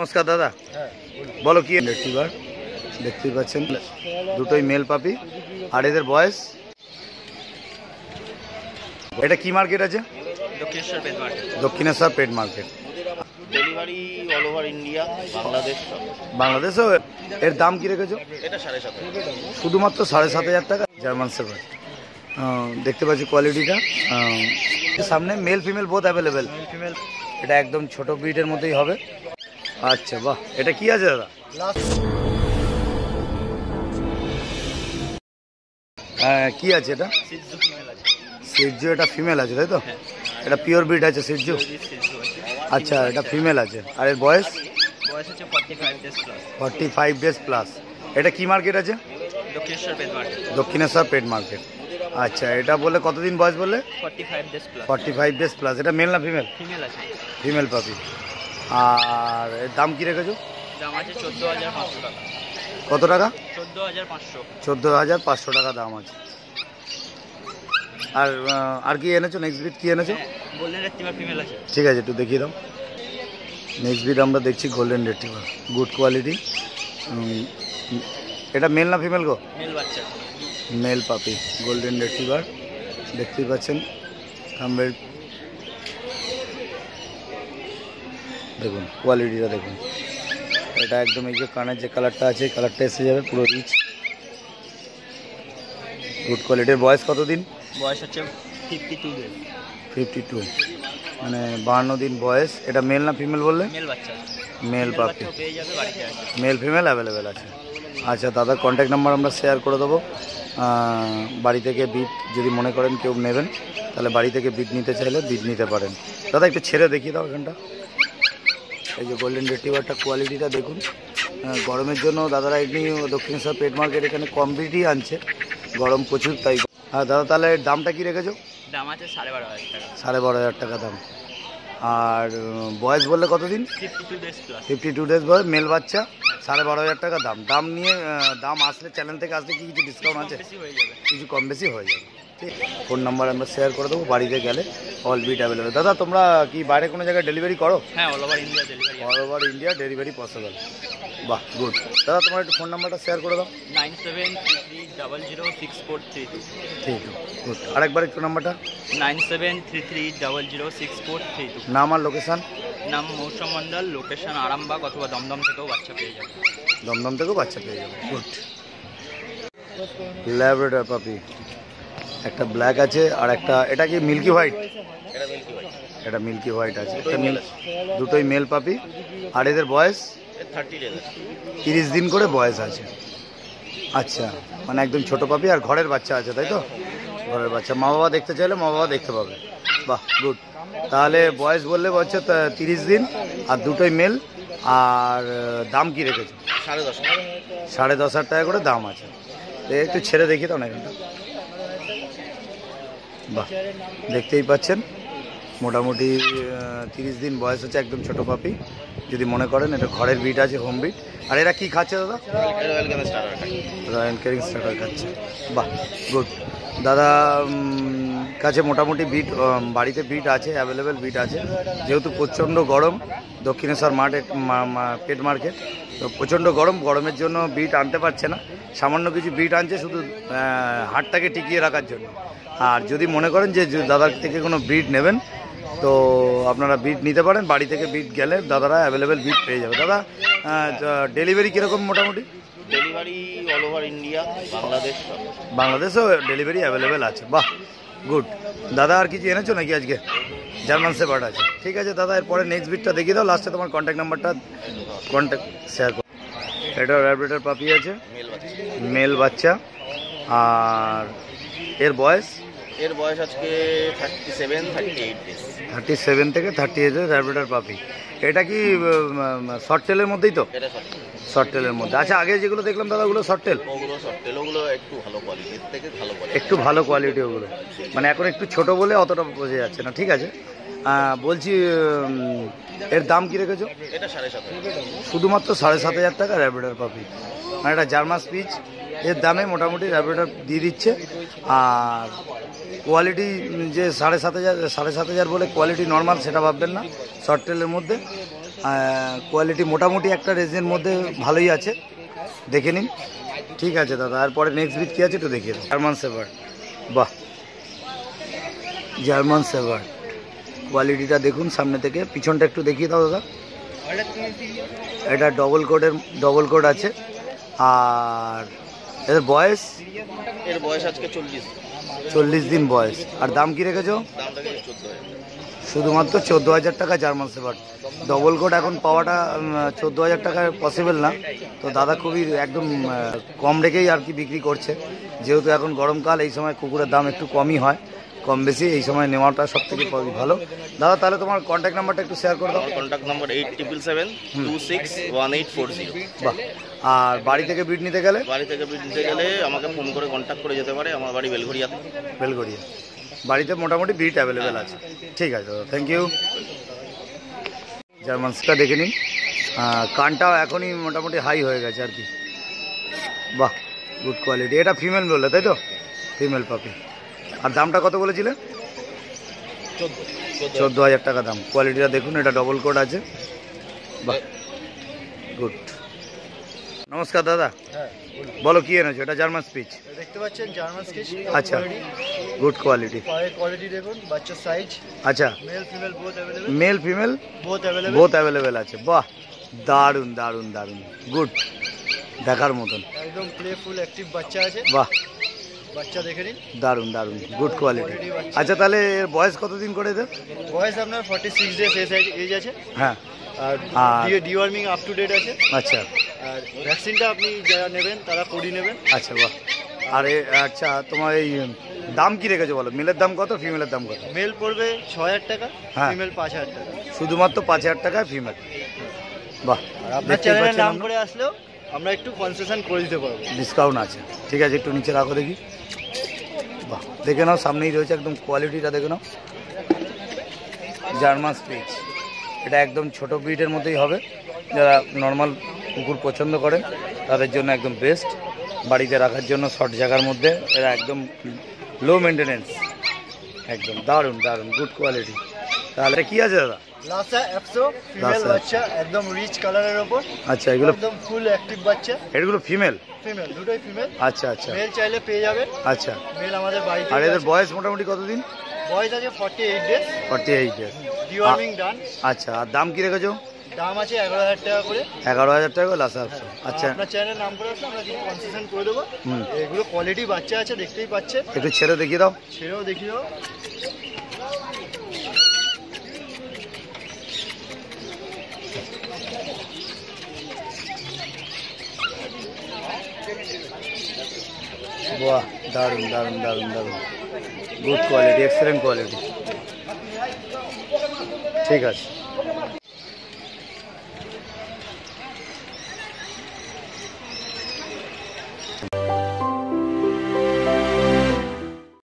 নমস্কার দাদা, বলো কি রেটিভার দেখতে পাচ্ছেন, দুটোই মেল পাপি। আর এদের বয়স, এটা কি মার্কেট আছে? Dakshineswar pet market. Delivery all over India, Bangladesh. বাংলাদেশেও। এর দাম কি রেখেছো? এটা 7,500, শুধুমাত্র 7,500 টাকা। জার্মান শেফার্ড দেখতে পাচ্ছি কোয়ালিটিটা। সামনে মেল ফিমেল বোথ অ্যাভেলেবেল। এটা একদম ছোট ব্রিডের মধ্যেই হবে। আচ্ছা বাহ, এটা কি আছে দাদা? কি আছে এটা? সিজু। এটা ফিমেল আছে তাই তো? এটা পিওর ব্রিড আছে সিজু। আচ্ছা, এটা ফিমেল আছে। আর এর বয়স? বয়স হচ্ছে 45 ডেজ প্লাস। 45 days plus. এটা কি মার্কেট আছে? Dakshineswar pet market. Dakshineswar pet market. আচ্ছা, এটা বলে কতদিন বয়স বললে? 45 ডেজ প্লাস। 45 days plus. এটা মেল না ফিমেল? ফিমেল আছে। Female puppy. আর এর দাম কি রেখেছো? দাম আছে 14,500 টাকা। কত টাকা? 14,500। 14,500 টাকা দাম আছে। আর কি এনেছো? নেক্সট ব্রিড কি এনেছো? গোল্ডেন রেট্রিভার ফিমেল আছে। ঠিক আছে, একটু দেখিয়ে দাও। নেক্সট ব্রিড আমরা দেখছি গোল্ডেন রেট্রিভার, গুড কোয়ালিটি। এটা মেল না ফিমেল গো? মেল বাচ্চা। মেল পাপি গোল্ডেন রেট্রিভার দেখতেই পাচ্ছেন। দেখুন কোয়ালিটিটা দেখুন। এটা একদম এই যে কানের যে কালারটা আছে, কালারটা এসে যাবে পুরো রিচ, গুড কোয়ালিটির। বয়স কতদিন? বয়স হচ্ছে 52 ডেজ। 52 মানে 52 দিন বয়স। এটা মেল না ফিমেল বললে? মেল বাচ্চা। মেল পাপি। পেয়ে যাবে বাড়িতে আছে। মেল ফিমেল অ্যাভেলেবেল আছে। আচ্ছা দাদার কন্ট্যাক্ট নাম্বার আমরা শেয়ার করে দেবো। বাড়ি থেকে বিট যদি মনে করেন কেউ নেবেন, তাহলে বাড়ি থেকে বিট নিতে চাইলে বিট নিতে পারেন। দাদা একটু ছেড়ে দেখিয়ে দাও এখানটা। এই যে গোল্ডেন রেট্রিভারটা কোয়ালিটিটা দেখুন। গরমের জন্য দাদারা এমনি দক্ষিণেশ্বর পেট মার্কেট এখানে কম বিটই আনছে, গরম প্রচুর তাই। হ্যাঁ দাদা, তাহলে দামটা কি রেখেছো? দাম আছে 12,500 টাকা। 12,500 টাকা দাম। আর বয়স বললে কতদিন? 52 ডেজ প্লাস। 52 ডেজ বয়স, মেল বাচ্চা। 12,500 টাকা দাম। দাম নিয়ে দাম আসলে চ্যানেল থেকে আসলে কি কিছু ডিসকাউন্ট আছে? বেশি হয়ে যাবে। কিছু কম বেশি হয়ে যাবে। ঠিক, ফোন নাম্বার আমরা শেয়ার করে দেবো। বাড়িতে গেলে অল বিট অ্যাভেলেবেল। দাদা তোমরা কি বাইরে কোনো জায়গায় ডেলিভারি করো? হ্যাঁ, all over India delivery. All over India delivery possible. বাহ, গুড। দাদা তোমার একটু ফোন নাম্বারটা শেয়ার করে দাও। 9733006432। ঠিক, গুড। আরেকবার একটু নাম্বারটা। 9733006432। নাম আর লোকেশান? নাম মৌসুম মণ্ডল, লোকেশন আরামবাগ অথবা দমদম থেকেও বাচ্চা পেয়ে যাবে। দমদম থেকেও বাচ্চা পেয়ে যাবে, গুড। ল্যাব্রাডর পাপি একটা ব্ল্যাক আছে, আর একটা, এটা কি মিল্কি হোয়াইট? এটা মিল্কি হোয়াইট। এটা মিল্কি হোয়াইট আছে। দুটোই মেল পাপি। আর এদের বয়স? 30 ডেজ। 30 দিন করে বয়স আছে। আচ্ছা, মানে একদম ছোট পাপি। আর ঘরের বাচ্চা আছে তাই তো? ঘরের বাচ্চা। মা বাবা দেখতে চাইলে মা বাবা দেখতে পাবে। বাহ, গুড। তাহলে বয়স বললে হচ্ছে 30 দিন, আর দুটোই মেল। আর দাম কি রেখেছো? 10,500। 10,500 টাকা করে দাম আছে। একটু ছেড়ে দেখিয়ে দাও না এখানটা। বাহ, দেখতেই পাচ্ছেন মোটামুটি 30 দিন বয়স হচ্ছে, একদম ছোট পাপি। যদি মনে করেন এটা ঘরের বিট আছে, হোম বিট। আর এরা কি খাচ্ছে দাদা? Royal Canning starter. Royal Canning starter খাচ্ছে। বাহ, গুড। দাদা কাছে মোটামুটি বিট, বাড়িতে বিট আছে, অ্যাভেলেবেল বিট আছে। যেহেতু প্রচণ্ড গরম দক্ষিণেশ্বর পেট মার্কেট, তো প্রচণ্ড গরম, গরমের জন্য বিট আনতে পারছে না। সামান্য কিছু বিট আনছে শুধু হাটটাকে টিকিয়ে রাখার জন্য। আর যদি মনে করেন যে দাদার থেকে কোনো ব্রিড নেবেন, তো আপনারা বিট নিতে পারেন। বাড়ি থেকে বিট গেলে দাদারা অ্যাভেলেবেল বিট পেয়ে যাবে। দাদা ডেলিভারি কীরকম? মোটামুটি delivery all over India, Bangladesh. বাংলাদেশেও ডেলিভারি অ্যাভেলেবেল আছে। বাহ, গুড। দাদা আর কিছু এনেছো নাকি আজকে? জার্মান শেফার্ড আছে। ঠিক আছে দাদা, এরপরে নেক্সট বিটটা দেখিয়ে দাও। লাস্টে তোমার কন্ট্যাক্ট নাম্বারটা শেয়ার করো। এটা ল্যাব্রাডর পাপি আছে, মেল বাচ্চা। মেল বাচ্চা। আর এর বয়স? এর বয়স আজকে 37-38 ডেজ। 37 থেকে 38 ডেজ ল্যাব্রাডর পাপি। এটা কি শর্ট টেলের মধ্যেই তো? এটা শর্ট। শর্ট টেলের মধ্যে। আচ্ছা, আগে যেগুলো দেখলাম দাদা ওগুলো শর্ট টেল? ওগুলো শর্ট টেল। ওগুলো একটু ভালো কোয়ালিটির থেকে ভালো কোয়ালিটি। একটু ভালো কোয়ালিটি ওগুলো, মানে এখন একটু ছোট বলে অতটা বোঝা যাচ্ছে না। ঠিক আছে, বলছি এর দাম কি রেখেছো? এটা 7,500। শুধুমাত্র 7,500 টাকা ল্যাব্রাডর পাপি। মানে এটা জার্মান স্পিচ, এর দামে মোটামুটি ল্যাব্রাডর দিয়ে দিচ্ছে। আর কোয়ালিটি যে 7,500 বলে কোয়ালিটি নর্মাল সেটা ভাববেন না, শর্ট টেলের মধ্যে। কোয়ালিটি মোটামুটি একটা রেঞ্জের মধ্যে ভালোই আছে, দেখে নিন। ঠিক আছে দাদা, তারপরে নেক্সট ব্রিড কী আছে একটু দেখিয়ে দাও। জার্মান শেফার্ড, বাহ জার্মান শেফার্ড, কোয়ালিটিটা দেখুন সামনে থেকে, পিছনটা একটু দেখিয়ে দাও দাদা। এটা ডবল কোড আছে। আর এদের বয়স? এর বয়স আজকে 40 দিন বয়স। আর দাম কি রেখেছো? দামটা কিন্তু 14,000। শুধুমাত্র 14,000 টাকা জার্মান শেফার্ড। ডবল কোড এখন পাওয়াটা 14,000 টাকায় পসিবল না, তো দাদা খুবই একদম কম রেখেই আর কি বিক্রি করছে, যেহেতু এখন গরমকাল, এই সময় কুকুরের দাম একটু কমই হয়, কম বেশি এই সময় নেওয়াটা সব থেকে ভালো। দাদা তাহলে তোমার কন্ট্যাক্ট নাম্বারটা একটু শেয়ার করে দাও। আমার কন্ট্যাক্ট নাম্বার 8777261840। বাহ। আর বাড়ি থেকে ব্রিড নিতে গেলে? বাড়ি থেকে ব্রিড নিতে গেলে আমাকে ফোন করে কন্ট্যাক্ট করে যেতে পারে। আমার বাড়ি বেলঘরিয়াতে। বেলগড়িয়া। বাড়িতে মোটামুটি ব্রিড অ্যাভেলেবেল আছে। ঠিক আছে দাদা, থ্যাংক ইউ। জার্মানসটা দেখে নিন, কানটাও এখনই মোটামুটি হাই হয়ে গেছে আর কি। বাহ, গুড কোয়ালিটি। এটা ফিমেল বললে তাই তো? Female puppy. আর দামটা কত বলেছিলে? 14,000 টাকা দাম। কোয়ালিটিটা দেখুন, এটা ডবল কোড আছে। বাহ, গুড। নমস্কার দাদা, বলো কি এনেছো? এটা জার্মান স্পিচ দেখতে পাচ্ছেন, জার্মান স্পিচ। আচ্ছা, গুড কোয়ালিটি। কোয়ালিটি দেখুন, বাচ্চার সাইজ। আচ্ছা, male female both available. Male female both available আছে। বাহ, দারুণ দারুণ দারুণ, গুড, দেখার মতন। একদম প্লেফুল অ্যাক্টিভ বাচ্চা আছে। বাহ, বাচ্চা দেখে নিন, দারুণ দারুণ, গুড কোয়ালিটি। আচ্ছা, তাহলে এর বয়স কতদিন করে এদের? বয়স আপনার 46 ডেজ এজ আছে। হ্যাঁ। আর ডিওয়ার্মিং আপ টু ডেট আছে। আচ্ছা। আর ভ্যাকসিনটা আপনি যারা নেবেন তারা করিয়ে নেবেন। আচ্ছা, বাহ। আর আচ্ছা, তোমার এই দাম কি রেখেছো বলো? মেলের দাম কত, ফিমেলের দাম কত? মেল পড়বে 6,000 টাকা, হ্যাঁ। ফিমেল 5,000 টাকা। শুধুমাত্র 5,000 টাকায় ফিমেল। বাহ, আপনার চ্যানেলের নাম করে আসলেও আমরা একটু কনসেশন করে দিতে পারবো, ডিসকাউন্ট আছে। ঠিক আছে, একটু নিচে রাখো দেখি। বাহ, দেখে নাও, সামনেই রয়েছে একদম, কোয়ালিটিটা দেখে নাও। জার্মান স্পিচ, এটা একদম ছোট ব্রিডের মধ্যেই হবে। যারা নর্মাল কুকুর পছন্দ করেন তাদের জন্য একদম বেস্ট, বাড়িতে রাখার জন্য শর্ট জায়গার মধ্যে। এরা একদম লো মেনটেনেন্স, একদম দারুণ দারুণ, গুড কোয়ালিটি। তাহলে কি আছে দাদা? লাসা এফসো ফিমেল বাচ্চা, একদম রিচ কালারের উপর। আচ্ছা, এগুলো একদম ফুল অ্যাক্টিভ বাচ্চা। এগুলো ফিমেল? ফিমেল, দুটোই ফিমেল। আচ্ছা আচ্ছা, মেল চাইলে পেয়ে যাবেন। আচ্ছা, মেল আমাদের বাড়িতে। আর এদের বয়স মোটামুটি কতদিন? বয়স আছে 48 ডেজ। 48 ডেজ। ডিওয়ার্মিং ডান। আচ্ছা, আর দাম কি রেখেছো? দাম আছে 11,000 টাকা করে। 11,000 টাকা লাসা আপসো। আচ্ছা, আপনার চ্যানেলের নাম করে আসলে আমরা কিছু কনসেশন করে দেবো। এগুলো কোয়ালিটি বাচ্চা আছে, দেখতেই পাচ্ছেন। একটু ছেড়ে দেখিয়ে দাও। ছেড়েও দেখিয়ে দাও। বাহ, দারুণ দারুণ দারুণ দারুণ, গুড কোয়ালিটি, এক্সেলেন্ট কোয়ালিটি। ঠিক আছে।